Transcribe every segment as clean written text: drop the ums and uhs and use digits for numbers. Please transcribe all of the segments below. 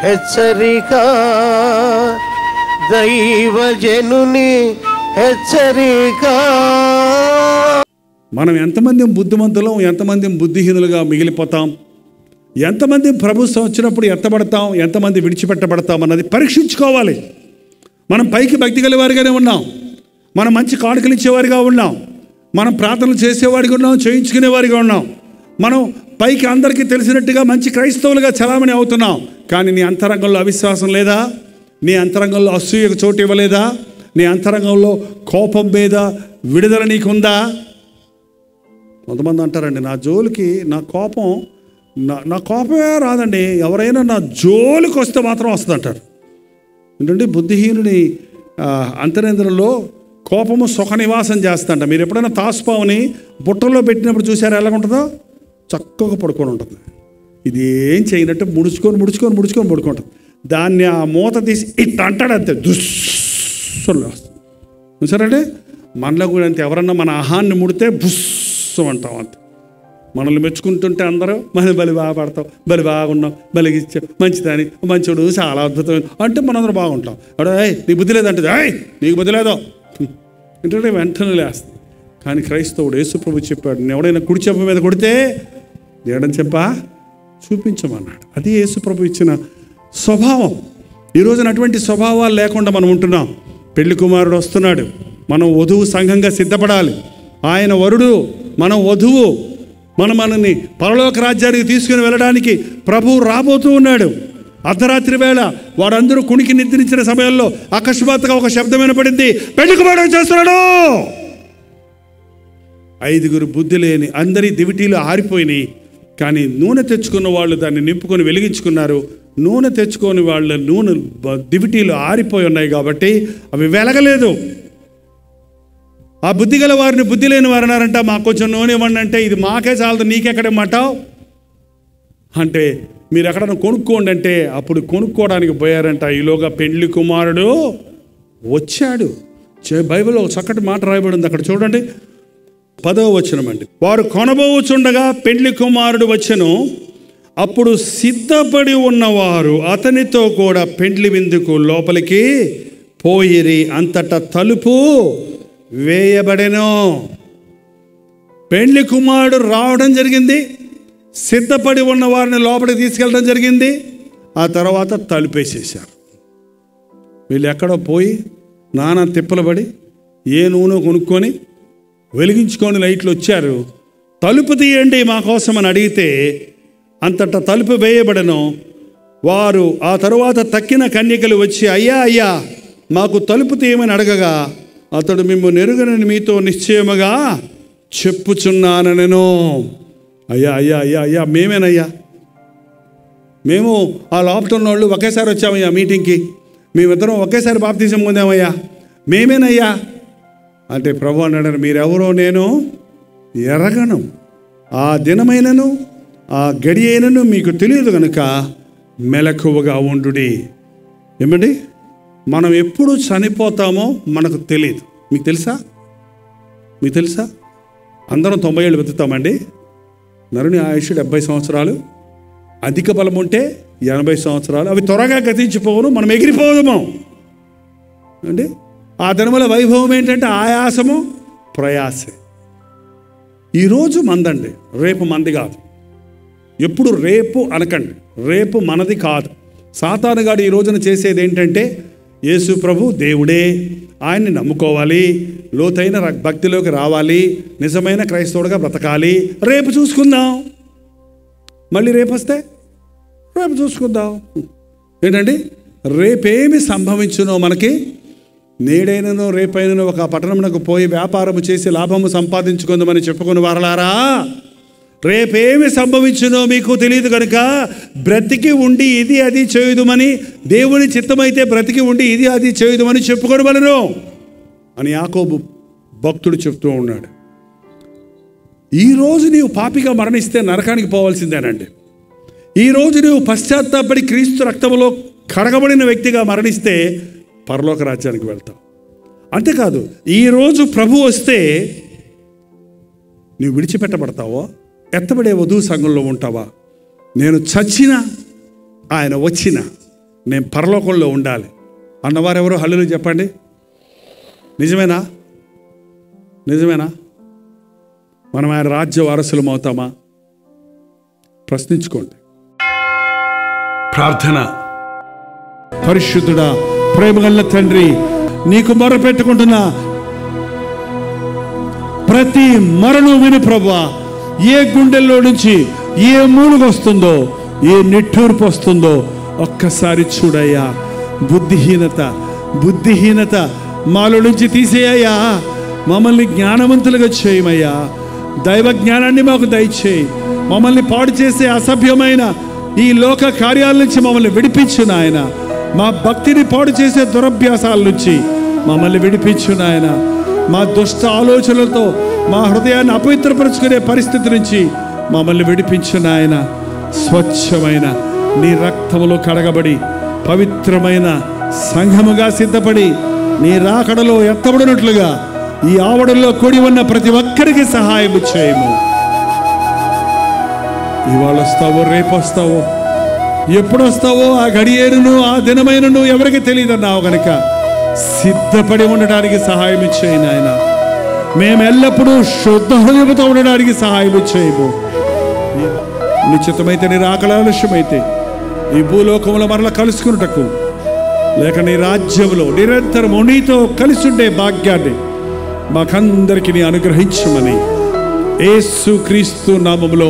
హెచ్చరిక, దైవజనుని హెచ్చరిక. మనం ఎంతమంది బుద్ధిమంతులం, ఎంతమంది బుద్ధిహీనులుగా మిగిలిపోతాం, ఎంతమంది ప్రభుత్వం వచ్చినప్పుడు ఎత్తబడతాం, ఎంతమంది విడిచిపెట్టబడతాం అన్నది పరీక్షించుకోవాలి. మనం పైకి భక్తి గలవారిగానే ఉన్నాం, మనం మంచి కానుకలు ఇచ్చేవారిగా ఉన్నాం, మనం ప్రార్థనలు చేసేవాడిగా ఉన్నాం, చేయించుకునేవారిగా ఉన్నాం, మనం పైకి అందరికీ తెలిసినట్టుగా మంచి క్రైస్తవులుగా చలామణి అవుతున్నాం. కానీ నీ అంతరంగంలో అవిశ్వాసం లేదా? నీ అంతరంగంలో అసూయకు చోటు ఇవ్వలేదా? నీ అంతరంగంలో కోపం మీద విడుదల నీకుందా? కొంతమంది అంటారండి, నా జోలికి నా కోపమే రాదండి, ఎవరైనా నా జోలికి వస్తే మాత్రం వస్తుంది అంటారు. ఏంటంటే బుద్ధిహీనుని అంతరేంద్రంలో కోపము సుఖ నివాసం చేస్తుంట. మీరు ఎప్పుడైనా తాసుపావుని బుట్టలో పెట్టినప్పుడు చూసారా ఎలా ఉంటుందో? చక్కగా పడుకొని ఉంటుంది. ఇది ఏం చేయనట్టు ముడుచుకొని పడుకుంటుంది. దాన్ని ఆ మూత తీసి ఇట్లా అంటాడు అంతే, దుస్సులు చూసారంటే. మనలో కూడా అంతే, ఎవరన్నా మన ఆహాన్ని ముడితే బుస్సు అంటాం అంతే. మనల్ని మెచ్చుకుంటుంటే అందరూ మనం బలి బాగా పడతాం, బలి బాగున్నాం, బలిగిచ్చాం, మంచిదని, మంచోడు, చాలా అద్భుతమైన అంటే మనందరూ బాగుంటాం. అడే నీకు బుద్ధి లేదంటే, నీకు బుద్ధి లేదో ఏంటంటే వెంటనే లేస్తుంది. కానీ క్రైస్తవుడు యేసుప్రభు చెప్పాడు, నేను ఎవడైనా కుడి చెంప మీద కొడితే ఎడం చెంప చూపించమన్నాడు. అది యేసుప్రభు ఇచ్చిన స్వభావం. ఈరోజున అటువంటి స్వభావాలు లేకుండా మనం ఉంటున్నాం. పెళ్లి కుమారుడు వస్తున్నాడు, మనం వధువు సంఘంగా సిద్ధపడాలి. ఆయన వరుడు, మనం వధువు. మనల్ని పరలోక రాజ్యానికి తీసుకుని వెళ్ళడానికి ప్రభువు రాబోతూ ఉన్నాడు. అర్ధరాత్రి వేళ వారందరూ కునికి నిద్రించిన సమయంలో అకస్మాత్తుగా ఒక శబ్దం వినపడింది, పెళ్లి కుమారుడు చేస్తున్నాడు. 5 బుద్ధి లేని అందరి దివిటీలు ఆరిపోయినాయి. కానీ నూనె తెచ్చుకున్న వాళ్ళు దాన్ని నింపుకొని వెలిగించుకున్నారు. నూనె తెచ్చుకొని వాళ్ళ నూనె దివిటీలు ఆరిపోయి ఉన్నాయి కాబట్టి అవి వెలగలేదు. ఆ బుద్ధి గల వారిని బుద్ధి లేని వారు అన్నారంట, మాకు కొంచెం నూనె ఇవ్వండి అంటే, ఇది మాకే చాలదు, నీకెక్కడేమంటావు అంటే, మీరు ఎక్కడన్నా కొనుక్కోండి అంటే అప్పుడు కొనుక్కోవడానికి పోయారంట. ఈలోగా పెళ్లి కుమారుడు వచ్చాడు. బైబిల్లో ఒక చక్కటి మాట రాయబడి ఉంది, అక్కడ చూడండి 10వ వచనం అండి. వారు కొనబోచుండగా పెళ్లి కుమారుడు వచ్చెను. అప్పుడు సిద్ధపడి ఉన్నవారు అతనితో కూడా పెండ్లి విందుకు లోపలికి పోయిరి. అంతటా తలుపు వేయబడెను. పెండ్లి కుమారుడు రావడం జరిగింది, సిద్ధపడి ఉన్న వారిని లోపలికి తీసుకెళ్ళడం జరిగింది. ఆ తర్వాత తలుపేసేసారు. వీళ్ళు ఎక్కడో పోయి నానా తిప్పలు పడి ఏ నూనె కొనుక్కొని వెలిగించుకొని లైట్లు వచ్చారు. తలుపు తీయండి మా కోసం అని అడిగితే అంతటా తలుపు వేయబడను. వారు ఆ తరువాత తక్కిన కన్యకలు వచ్చి, అయ్యా మాకు తలుపు తీయమని అడగగా అతడు, మిమ్మల్ని ఎరుగనని మీతో నిశ్చయముగా చెప్పుచున్నానెను. అయ్యా మేమేనయ్యా, మేము ఆ లోపల వాళ్ళు ఒకేసారి వచ్చామయ్యా మీటింగ్కి, మేమిద్దరం ఒకేసారి బాప్తిజం పొందామయ్యా, మేమేనయ్యా అంటే ప్రభు అన్నాడు, మీరెవరో నేను ఎరగను, ఆ దినమైనను ఆ గడి అయినను మీకు తెలియదు కనుక మెలకువగా ఉండుడి. ఏమండి, మనం ఎప్పుడు చనిపోతామో మనకు తెలియదు. మీకు తెలుసా? అందరం 90 ఏళ్ళు బతుకుతామండి. నరుని ఆయుష్ 70 సంవత్సరాలు, అధిక బలం ఉంటే 80 సంవత్సరాలు. అవి త్వరగా గతించిపోవును, మనం ఎగిరిపోదాము అండి. ఆ దినముల వైభవం ఏంటంటే ఆయాసము, ప్రయాసే. ఈరోజు మందండి, రేపు మంది కాదు. ఎప్పుడు రేపు అనకండి, రేపు మనది కాదు. సాతానుగాడు ఈ రోజున చేసేది ఏంటంటే, యేసు ప్రభు దేవుడే, ఆయన్ని నమ్ముకోవాలి, లోతైన భక్తిలోకి రావాలి, నిజమైన క్రైస్తవుడిగా బ్రతకాలి, రేపు చూసుకుందాం, మళ్ళీ రేపు వస్తే రేపు చూసుకుందాం. ఏంటండి, రేపేమి సంభవించునో మనకి నేడైనను రేపైనను ఒక పట్టణమునకు పోయి వ్యాపారము చేసి లాభము సంపాదించుకుందామని చెప్పుకుని వారలారా, రేపేమి సంభవించునో మీకు తెలియదు కనుక బ్రతికి ఉండి ఇది అది చేయుదుమని, దేవుని చిత్తమైతే బ్రతికి ఉండి ఇది అది చేయుదుమని చెప్పుకోవలను అని యాకోబు భక్తుడు చెప్తూ ఉన్నాడు. ఈరోజు నీవు పాపిగా మరణిస్తే నరకానికి పోవాల్సిందేనండి. ఈరోజు నీవు పశ్చాత్తాపడి క్రీస్తు రక్తములో కడగబడిన వ్యక్తిగా మరణిస్తే పరలోక రాజ్యానికి వెళ్తావు. అంతేకాదు, ఈరోజు ప్రభు వస్తే నీవు విడిచిపెట్టబడతావో, ఎత్తబడే వధువు సంఘంలో ఉంటావా? నేను చచ్చినా ఆయన వచ్చినా నేను పరలోకంలో ఉండాలి అన్నవారెవరో హల్లెలూయా చెప్పండి. నిజమేనా? నిజమేనా? మనం ఆయన రాజ్య వారసులం అవుతామా? ప్రశ్నించుకోండి. ప్రార్థన. పరిశుద్ధుడా, ప్రేమగల తండ్రి, నీకు మొరపెట్టుకుంటున్నా ప్రతి మరణం విని ప్రభువా, ఏ గుండెల్లో నుంచి ఏ మూలుగు వస్తుందో, ఏ నిట్టూర్పు వస్తుందో ఒక్కసారి చూడయ్యా. బుద్ధిహీనత మాలో నుంచి తీసేయ్యా. మమ్మల్ని జ్ఞానవంతులుగా చేయమయ్యా. దైవ జ్ఞానాన్ని మాకు దయచేయి. మమ్మల్ని పాడు చేసే అసభ్యమైన ఈ లోక కార్యాల నుంచి మమ్మల్ని విడిపించు నాయన. మా భక్తిని పాడు చేసే దురభ్యాసాల నుంచి మమ్మల్ని విడిపించు నాయన. మా దుష్ట ఆలోచనలతో మా హృదయాన్ని అపవిత్రపరుచుకునే పరిస్థితి నుంచి మమ్మల్ని విడిపించు నాయన. స్వచ్ఛమైన నీ రక్తములో కడగబడి పవిత్రమైన సంఘముగా సిద్ధపడి నీ రాకడలో ఎత్తబడినట్లుగా ఈ ఆవడల్లో కూడి ఉన్న ప్రతి ఒక్కరికి సహాయం చేయము. ఇవాళ వస్తావో, రేపు వస్తావో, ఎప్పుడు వస్తావో, ఆ గడియేరును ఆ దినమైనను ఎవరికి తెలియదన్నావు కనుక సిద్ధపడి ఉండడానికి సహాయం చేయి నాయన. మేము ఎల్లప్పుడూ శుద్ధ హృదయంతో ఉండడానికి సహాయం చేయము. నిశ్చితమైతే నీ రాకడ ఆలస్యమైతే ఈ భూలోకంలో మరలా కలుసుకున్నటకు, లేక నీ రాజ్యంలో నిరంతరము నీతో కలిసి ఉండే భాగ్యాన్ని మాకందరికి నీ అనుగ్రహించమని యేసు క్రీస్తు నామములో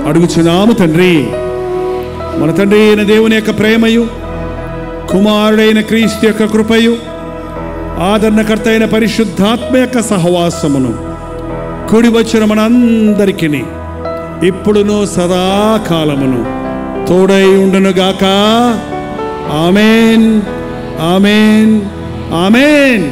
అడుగుచున్నాము తండ్రి. మన తండ్రి అయిన దేవుని యొక్క ప్రేమయు, కుమారుడైన క్రీస్తు యొక్క కృపయు, ఆదరణకర్త అయిన పరిశుద్ధాత్మ యొక్క సహవాసమును కూడి వచ్చిన మనందరికీ ఇప్పుడును సదాకాలమును తోడై ఉండునుగాక. ఆమేన్, ఆమేన్, ఆమేన్.